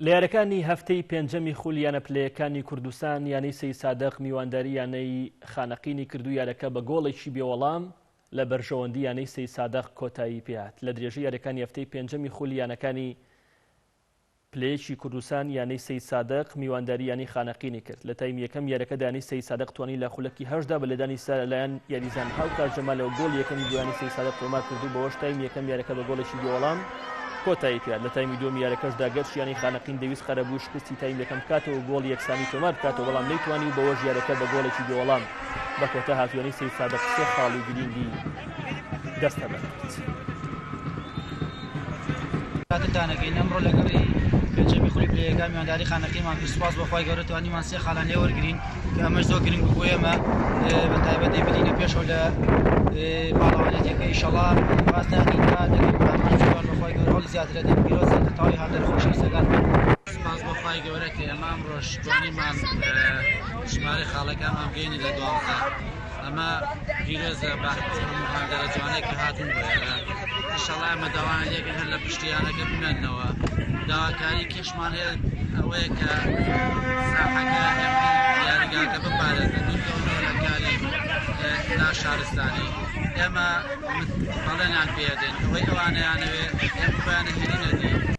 لە یاریەکانی هەفتەی پێنجەمی خولیانە پلەیەکانی کوردستان یانەی سەید سادق میوانداری یانەی خانەقینی کردو یاریەکە بە گۆڵێکی بێوەڵام لە بەرژەوەندی یانەی سەید سادق کۆتایی پێهات لە درێژەی یاریەکانی هەفتەی پێنجەمی خولیانەکانی پلەیەکی کوردستان یانەی سەید سادق میوانداری یانی خانەقینی کرد لە تایم یەکەم یاریەکەدا یانەی سەید سادق توانی لە خولەکی هەشدا بە لەدانی لایەن یاریزان هاوکار جەمالەوە گۆڵ یەکەمی دوانی سەید سادق تۆمار کردو بەوەش تایم یەکەم یاریەکە بە گۆڵێکی بێوەڵام کۆتایی پێات لە تایمی دووەم یاریەکەشدا گەرچیانی خانەقین دەویست خەرەبوو شکستی تایم یەکەم بکاتەوە گۆڵ یەکسانی تۆمار بکاتەوە بەڵام نەیتوانی بەوەش یاریەکە بە گۆڵێکی بێوەڵام بە کۆتا هاتووەنی سەید سادق سێ خاڵی گرنگی دەستە بەرد. کاتتانەکەین ئەمڕۆ لەگەڕی پێنجەمی خولی پلەیەکان میوانداری خانەقینمان کرد. سوپاس بەخوای گەورە توانیمان سێ خاڵان لێ وەرگرین کە ئەمەش زۆر گرنگ بوو بۆ ئێمە بەتایبەت دەبینینە پێشەوە لە باڵەوانێتەکە ئینشەڵا ڕاستەقین تا دەگەین بەخوای گەورە هەڵی زیاترە دەین پیرۆز لە تەواوی هاتەرخۆشی سەگانمان. سوپاس بەخوای گەورە کە ئێمە ئەمڕۆ توانیمان ژمارەی خاڵەکانمان بگەینی لە 12 ئەمە پیرۆزە بەهەندەرە جوانەی کە هاتون بۆ ئێرە ئینشەڵا ئەمە داوانەیەکن هەر لە پشتیانەکە بمێننەوە. داواکاری کێشمان هەیە ئەوەیە کە ساحەکە یاریگاکە بپارێزن دوورکەونەوە لە کاری ناشارستانی. ئێمە بەڵێنیان پێدەین ئەوەی ئەوانەیانەوێ ئێمە بەیانە هێنی نەدین